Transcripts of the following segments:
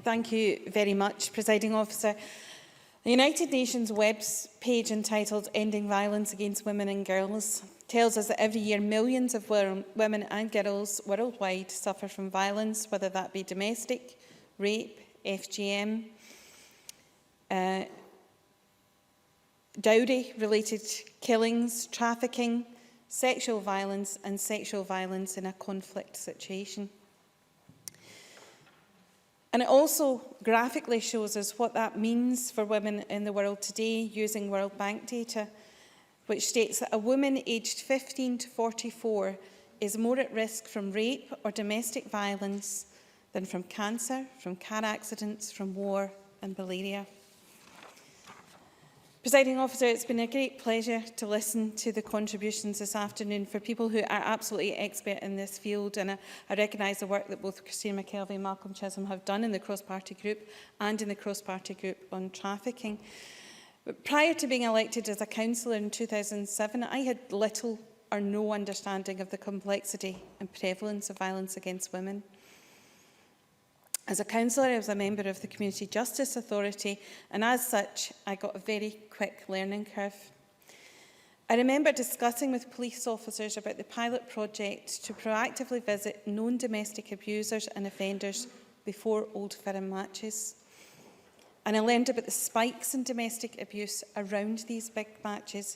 Thank you very much, Presiding Officer. The United Nations web page entitled Ending Violence Against Women and Girls tells us that every year millions of women and girls worldwide suffer from violence, whether that be domestic, rape, FGM, dowry-related killings, trafficking, sexual violence and sexual violence in a conflict situation. And it also graphically shows us what that means for women in the world today using World Bank data, which states that a woman aged 15 to 44 is more at risk from rape or domestic violence than from cancer, from car accidents, from war and malaria. Presiding Officer, it's been a great pleasure to listen to the contributions this afternoon for people who are absolutely expert in this field, and I recognise the work that both Christine McKelvey and Malcolm Chisholm have done in the cross-party group and in the cross-party group on trafficking. But prior to being elected as a councillor in 2007, I had little or no understanding of the complexity and prevalence of violence against women. As a councillor, I was a member of the Community Justice Authority, and as such, I got a very quick learning curve. I remember discussing with police officers about the pilot project to proactively visit known domestic abusers and offenders before Old Firm matches. And I learned about the spikes in domestic abuse around these big matches.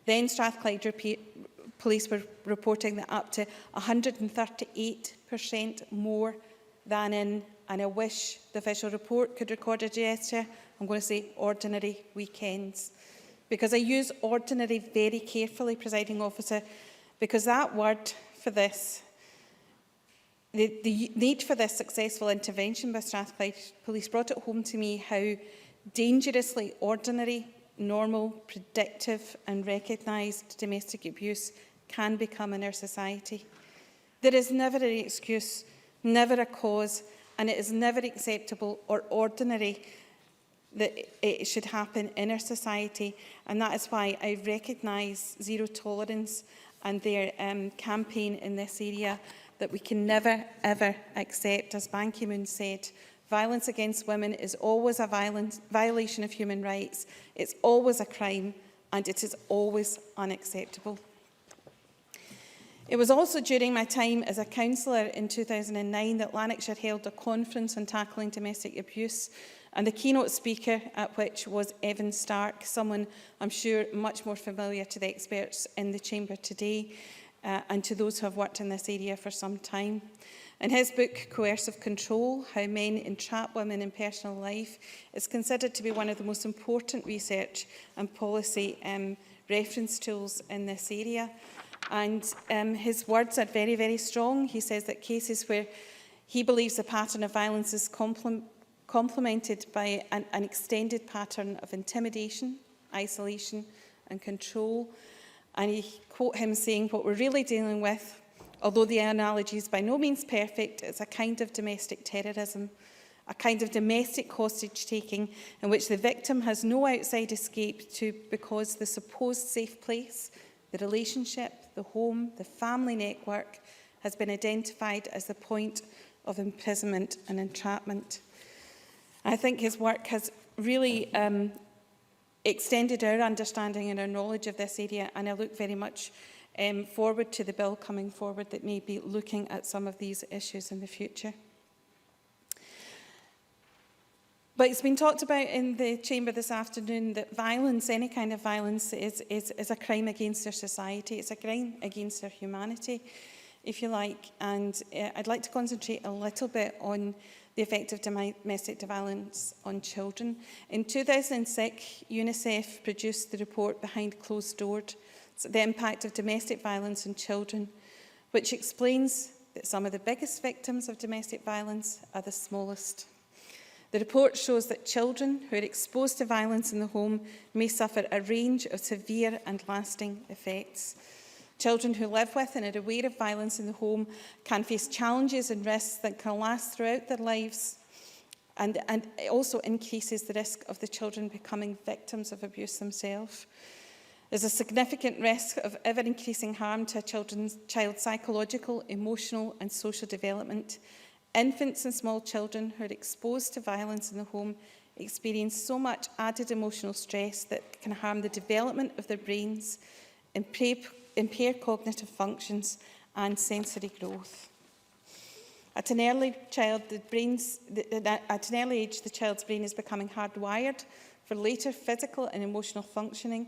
Then Strathclyde police were reporting that up to 138% more than in, and I wish the official report could record a gesture, I'm going to say ordinary weekends. Because I use ordinary very carefully, Presiding Officer, because that word for this, the need for this successful intervention by Strathclyde Police brought it home to me how dangerously ordinary, normal, predictive and recognised domestic abuse can become in our society. There is never an excuse, never a cause, and it is never acceptable or ordinary that it should happen in our society. And that is why I recognise Zero Tolerance and their campaign in this area, that we can never, ever accept. As Ban Ki-moon said, violence against women is always a violation of human rights, it's always a crime, and it is always unacceptable. It was also during my time as a councillor in 2009 that Lanarkshire held a conference on tackling domestic abuse, and the keynote speaker at which was Evan Stark, someone I'm sure much more familiar to the experts in the chamber today and to those who have worked in this area for some time. In his book, Coercive Control, How Men Entrap Women in Personal Life, is considered to be one of the most important research and policy reference tools in this area. And his words are very, very strong. He says that cases where he believes the pattern of violence is complemented by an extended pattern of intimidation, isolation and control. And he quote him saying, what we're really dealing with, although the analogy is by no means perfect, it's a kind of domestic terrorism, a kind of domestic hostage-taking in which the victim has no outside escape to because the supposed safe place, the relationship, the home, the family network has been identified as the point of imprisonment and entrapment. I think his work has really extended our understanding and our knowledge of this area, and I look very much forward to the bill coming forward that may be looking at some of these issues in the future. But it's been talked about in the chamber this afternoon that violence, any kind of violence, is a crime against our society. It's a crime against our humanity, if you like. And I'd like to concentrate a little bit on the effect of domestic violence on children. In 2006, UNICEF produced the report Behind Closed Doors, the impact of domestic violence on children, which explains that some of the biggest victims of domestic violence are the smallest. The report shows that children who are exposed to violence in the home may suffer a range of severe and lasting effects. Children who live with and are aware of violence in the home can face challenges and risks that can last throughout their lives, and it also increases the risk of the children becoming victims of abuse themselves. There's a significant risk of ever-increasing harm to a child's psychological, emotional and social development, Infants and small children who are exposed to violence in the home experience so much added emotional stress that can harm the development of their brains, impair cognitive functions and sensory growth. At an early age, the child's brain is becoming hardwired for later physical and emotional functioning,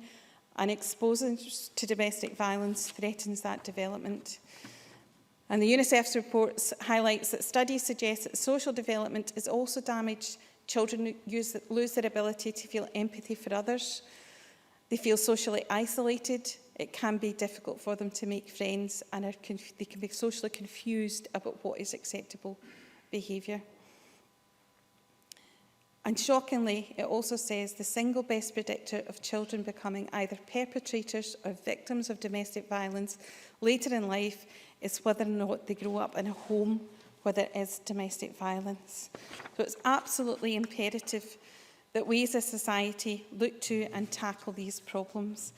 and exposure to domestic violence threatens that development. And the UNICEF's report highlights that studies suggest that social development is also damaged. Children lose their ability to feel empathy for others. They feel socially isolated. It can be difficult for them to make friends, and they can be socially confused about what is acceptable behaviour. And shockingly, it also says the single best predictor of children becoming either perpetrators or victims of domestic violence later in life is whether or not they grow up in a home where there is domestic violence. So it's absolutely imperative that we as a society look to and tackle these problems.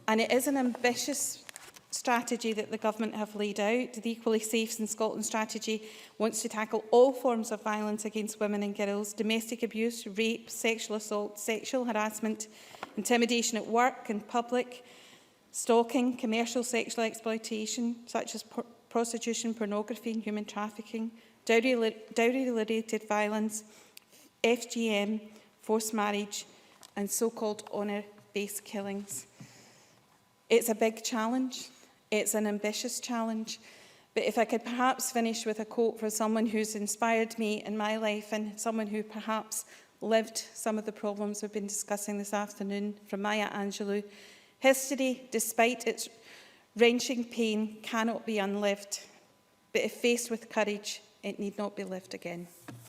And it is an ambitious strategy that the government have laid out. The Equally Safe in Scotland strategy wants to tackle all forms of violence against women and girls: domestic abuse, rape, sexual assault, sexual harassment, intimidation at work and public, stalking, commercial sexual exploitation, such as prostitution, pornography and human trafficking, dowry-related violence, FGM, forced marriage and so-called honour-based killings. It's a big challenge. It's an ambitious challenge. But if I could perhaps finish with a quote from someone who's inspired me in my life and someone who perhaps lived some of the problems we've been discussing this afternoon, from Maya Angelou: history, despite its wrenching pain, cannot be unlived, but if faced with courage, it need not be lived again.